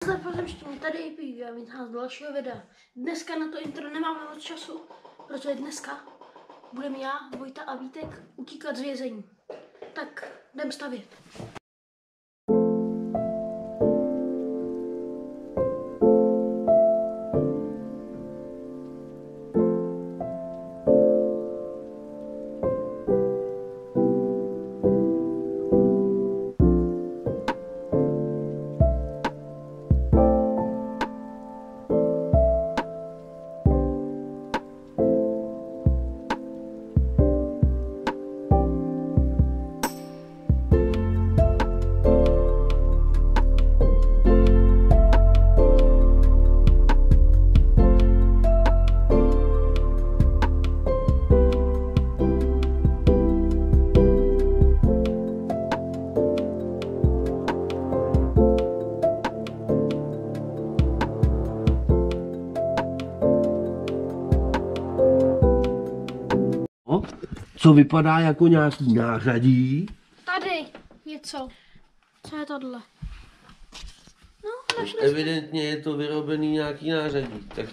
Nazdar pozemštění, tady je Pík a vítám z dalšího videa. Dneska na to intro nemáme moc času, protože dneska budeme já, Vojta a Vítek utíkat z vězení. Tak jdem stavět. Co vypadá jako nějaký nářadí. Tady něco. Co je tohle? No, našli Evidentně je to vyrobený nějaký nářadí. Tak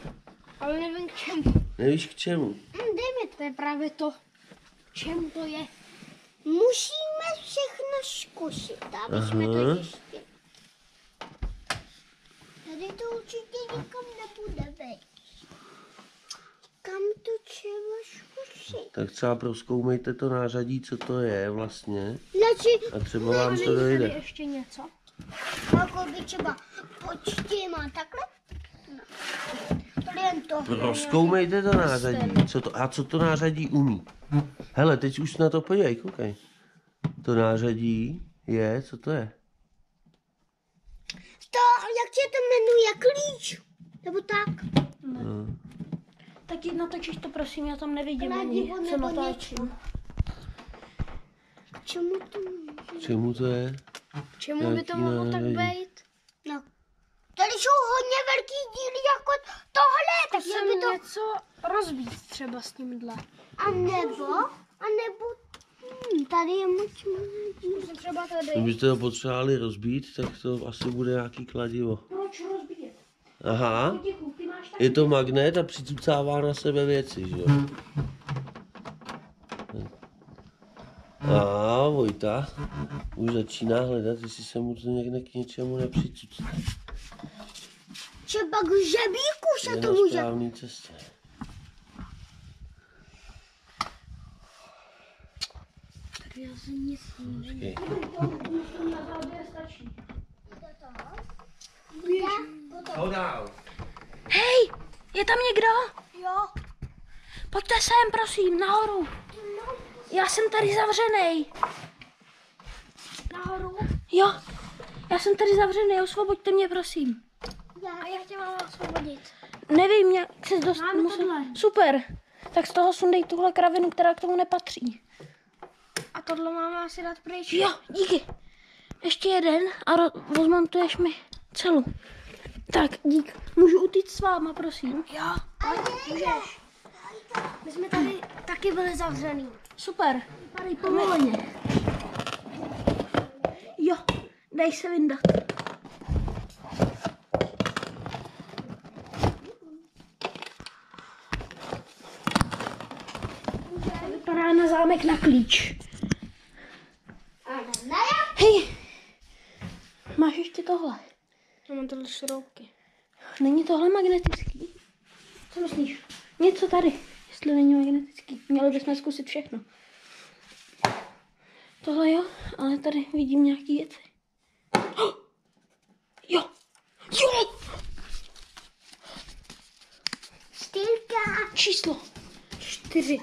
ale nevím k čemu. nevíš k čemu? Dej mi, to je právě to. Čemu to je? Musíme všechno zkusit, aby jsme to zjistili. Tady to určitě nikam nebude být. Kam to třeba zkusit? Tak třeba prozkoumejte to nářadí, co to je vlastně. A třeba No, vám to tady dojde. ještě něco. Jako by třeba počtěma takhle? No. Jen to. Prozkoumejte to nářadí. Co to nářadí umí? Hele, teď už na to podívej, koukej. To nářadí je, co to je? To, jak se to jmenuje, klíč? Nebo tak? No. Tak natočíš to prosím, já tam nevidím Kladivo ani, co nebo natáčím. K čemu to může? Čemu to je? K čemu by to mohlo tak být? No. Tady jsou hodně velký díly jako tohle, tak je by to... něco rozbít třeba s tímhle. A nebo tady je moc Musím třeba tady. Kdybyste ho potřebovali rozbít, tak to asi bude nějaký kladivo. Proč rozbíjet? Aha, Děkuju, ty máš tak. je to magnet a přicucává na sebe věci, že jo? A Vojta už začíná hledat, jestli se mu to někde k něčemu nepřicucne. třeba k žebíku se Je to na může. správný cestě. Tady já si nic Počkej. Co dál? Hej, je tam někdo? Jo. Pojďte sem, prosím, nahoru. Já jsem tady zavřenej. Nahoru. Jo, já jsem tady zavřenej, osvoboďte mě, prosím. A jak tě mám osvobodit? Nevím, jak se dostat. Máme tohle. Super, tak z toho sundej tuhle kravinu, která k tomu nepatří. A tohle máme asi dát pryč. Jo, díky. Ještě jeden a rozmontuješ mi celou. Tak, dík. Můžu utíct s váma, prosím? Jo. Můžeš. My jsme tady taky byli zavřený. Super, vypadají povoleně. Jo, dej se vyndat. To vypadá na zámek na klíč. Hej, máš ještě tohle? Já mám tohle šroubky. Není tohle magnetický? Co myslíš? Něco tady, jestli není magnetický. Měli bychom zkusit všechno. Tohle jo, ale tady vidím nějaký věci. Oh! Jo! Jo! Stýlka. Číslo 4.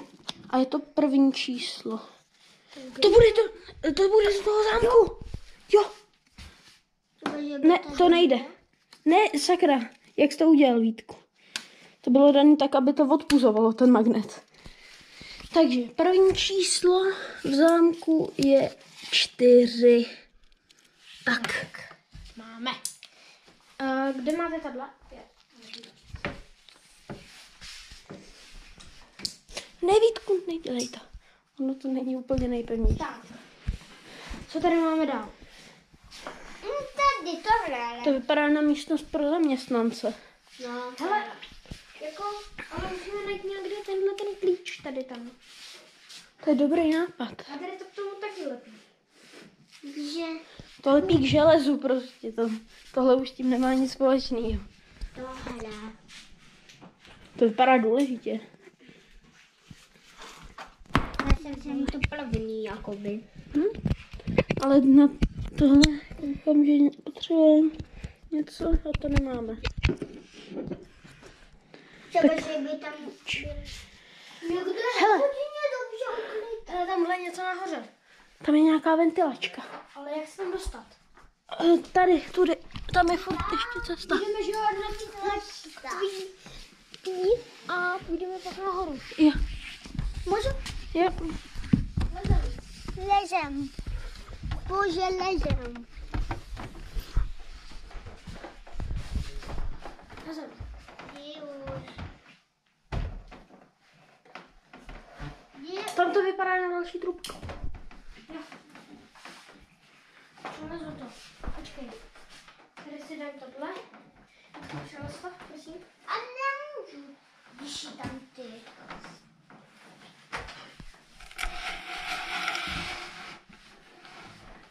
A je to první číslo. To bude z toho zámku. Jo. Ne, to nejde. Ne, sakra. Jak jsi to udělal, Vítku? To bylo dané tak, aby to odpuzovalo, ten magnet. Takže první číslo v zámku je 4. Tak. Máme. Kde máte tohle? Ne, Vítku, nedělej to. Ono to není úplně nejpevnější. Tak. Co tady máme dál? Tady to To vypadá na místnost pro zaměstnance. No, Hele, jako, ale musíme najít někde tenhle ten klíč tady tam. To je dobrý nápad. A tady to k tomu taky lepí. že To lepí k železu prostě. Tohle už s tím nemá nic společného. tohle. To vypadá důležitě. Já jsem to plevný, jakoby. Ale na tohle koukám, že potřebujeme něco a to nemáme. Třeba, že by tam... Někdo Hele. hodně dobře uklid. Ale tamhle něco nahoře. Tam je nějaká ventilačka. Ale jak se tam dostat? Tady, tudy. Tam je furt ještě cesta. Jdeme žádná a půjdeme pak nahoru. Jo. Můžu? Jo. Lezem. Bože, lezem. Na zem. Tam to vypadá na další trubku. Přelezu to. Počkej. Tady si dám tohle. Přelez to, prosím. A nemůžu, když jí tam ty.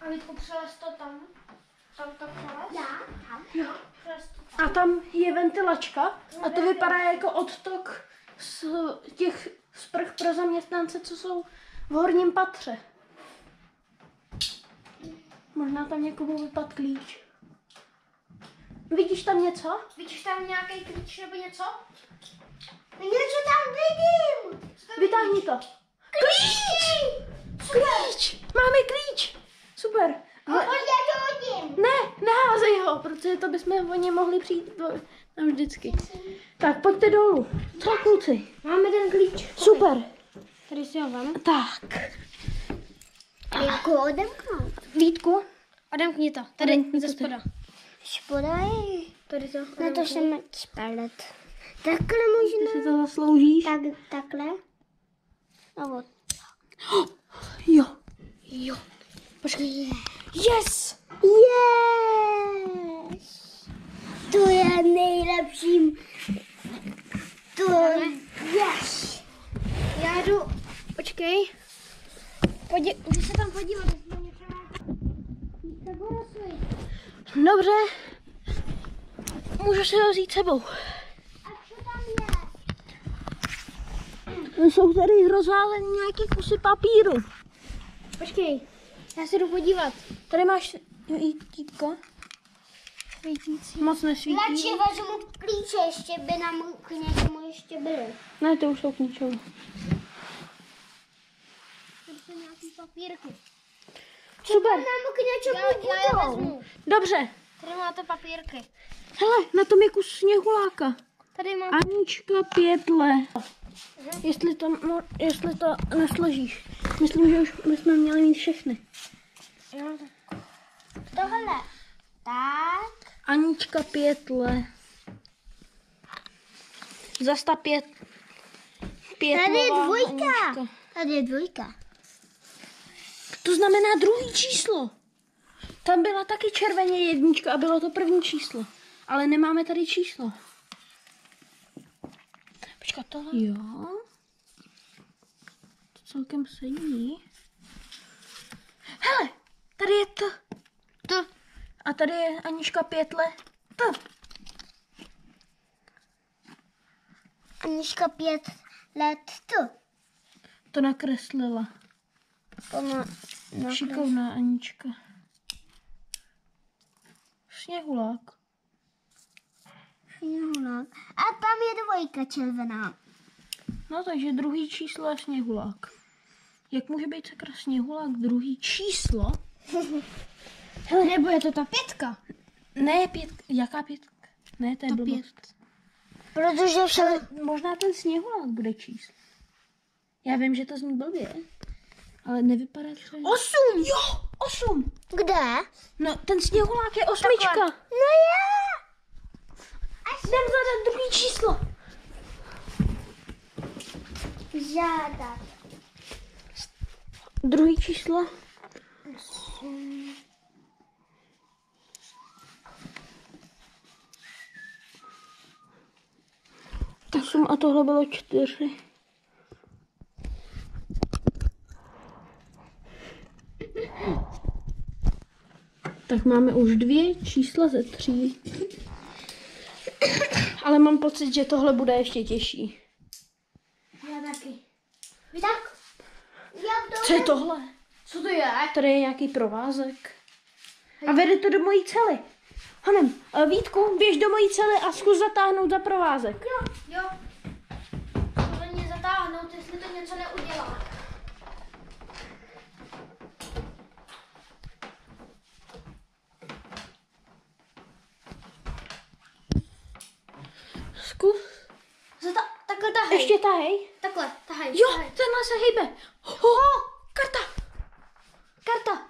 A Vítku, přelez to tam. Tam to přelez. Já, tam. Přelez to tam. A tam je ventilačka a to vypadá jako odtok z těch sprch pro zaměstnance, co jsou v horním patře. Možná tam někomu vypadl klíč. Vidíš tam něco? Vidíš tam nějaký klíč nebo něco? Něco tam vidím. Vytáhni to. Klíč! Klíč! Máme klíč! Super. Ale já to hodím. Ne, neházej ho, protože to bychom o ně mohli přijít tam vždycky. Tak, pojďte dolů. Co, kluci? Máme ten klíč. Super. Tady si ho vem. Tak. Jako odemknout. Vítku, odemkni to. Tady, Odemkni ze to spoda. Škoda je. Tady to. Na to se mít spalet. Takhle Ty možná. si to zasloužíš? Takhle. A od. Jo. Jo. Počkej. Yes! Yes! To je nejlepším. To yes! Já jdu, počkej. Jdu se tam podívat. Dobře. Můžu si ho vzít sebou. A co tam je? Jsou tady rozválené nějaké kusy papíru. Počkej, já se jdu podívat. Tady máš svítítko. Svítící. Moc nesvítí. Radši vezmu klíče, ještě by nám k něčemu ještě byly. Ne, to už jsou k ničemu. Tady jsou nějaký papírky. Super. Nám k něčemu Já je budou. vezmu. Dobře. Tady máte papírky. Hele, na tom je kus sněhuláka. Tady mám. Anička pětle. Jestli to nesložíš. Myslím, že už bychom měli mít všechny. Jo, Tohle. Tak. Anička pětle. Zasta pětlová Tady je dvojka. Anička. Tady je dvojka. To znamená druhý číslo. Tam byla taky červeně jednička a bylo to první číslo. Ale nemáme tady číslo. Počkat, tohle. Jo. To celkem sedí. Hele, tady je to. To. A tady je Anička pětle. To. Anička 5 let tu. To nakreslila. Ona Šikovná Anička. Sněhulák. A tam je dvojka červená. No takže druhý číslo je sněhulák. Jak může být sakra sněhulák druhý číslo? Hele, nebo je to ta 5. Ne, jaká 5? Ne, to je To blbost. Protože však... Možná ten sněhulák bude číslo. Já vím, že to zní blbě, ale nevypadá to. 8. Jo, 8. Kde? No, ten sněhulák je 8. No je. Jdem zadat druhý číslo. Žádat. Druhý číslo. 8 a tohle bylo 4. Tak máme už 2 čísla ze 3. Ale mám pocit, že tohle bude ještě těžší. Já taky. Vy tak? Co je tohle? Co to je? Tady je nějaký provázek. A vede to do mojí cely. Honem, Vítku, běž do mojí cely a zkus zatáhnout za provázek. Jo. Podle mě zatáhnout, jestli to něco neudělá. Zkus. Takhle tahej. Ještě tahej. Takhle, tahej. Jo, tahej. tenhle se hýbe. Karta. Karta.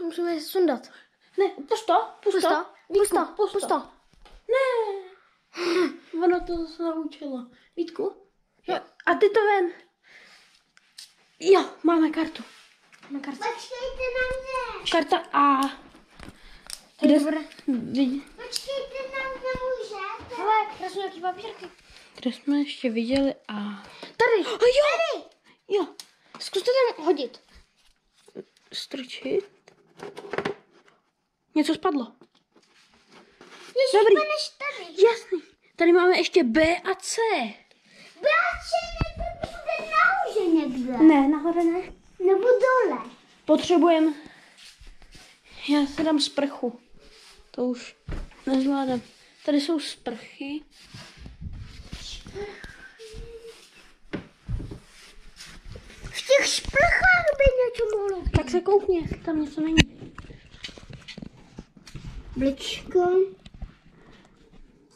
Musíme sundat. Ne, pust to. Pust to. Ne. Ono to se naučilo. Vítku? Jo. A ty to ven. Jo, máme kartu. Počkejte na mě. Karta A. Kde Dobré. Počkejte na mě, můžete? Hele, já jsem nějaký papírky. Kde jsme ještě viděli A. Tady. Jo. Jo. Zkuste tam hodit. Strčit. Něco spadlo. Ještě Dobrý. než tady. Jasný. Tady máme ještě B a C. Bratře, to bude nahoře někde. Ne, nahoře ne. Nebo dole. Potřebujeme. Já si dám sprchu. To už nezvládám. Tady jsou sprchy. V těch šplchách by něco mohlo být. Tak se koukni, jestli tam něco není. Blčko.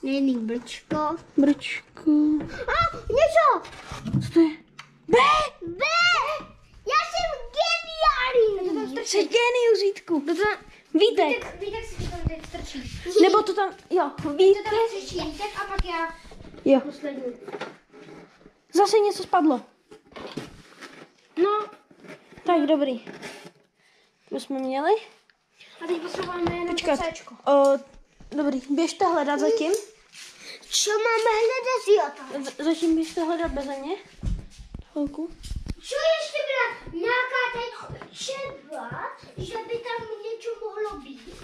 Není blčko. Brčku. A, něco! Co to je? B! B! Já jsem geniální. Jsi genius, Vítku. Vítek. Vítek si to tam teď strčí. Nebo to tam, jo, To Vítek. tam strčí Vítek a pak já Jo, poslední. zase něco spadlo. No, Tak, dobrý. To jsme měli. a teď potřebujeme jenom Počkat. to Cčko. Dobrý, běžte hledat zatím. Co máme hledat, jo? Zatím běžte hledat beze mě. Chvilku. Co ještě byla nějaká teď třeba, že by tam něco mohlo být?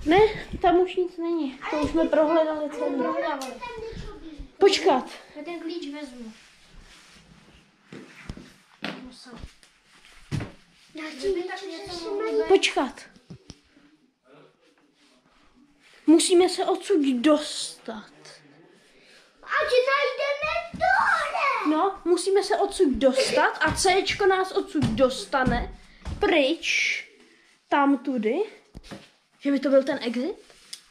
Ne, tam už nic není. To už jsme prohledali celý. Tam něco být. Počkat. Já ten klíč vezmu. Musel. Kdyby tak něco mohlo být. Počkat. Musíme se odsud dostat. Ať najdeme tohle. No, musíme se odsud dostat a Cčko nás odsud dostane pryč. Tam tudy. Že by to byl ten exit?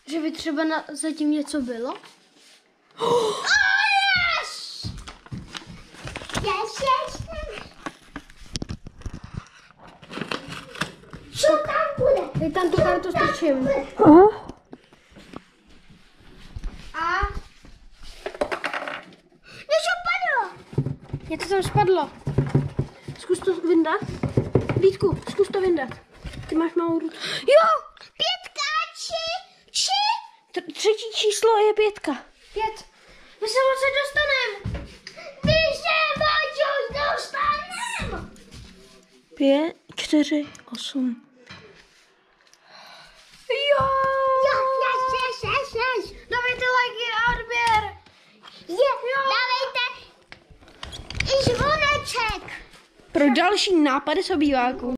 Že by třeba zatím něco bylo? Yes! Co tam bude? Teď tam tu kartu strčím. Aha. A Něco padlo. něco tam spadlo. Zkus to vyndat. Vítku, zkus to vyndat. Ty máš malou ruku. Jo, 5, 3. Třetí číslo je 5. 5. My se moc dostaneme. My se moc dostaneme. 5, 4, 8. Jo! Yes. Dávejte lajky a odběr. Dávejte i zvoneček. Pro další nápady z obýváků.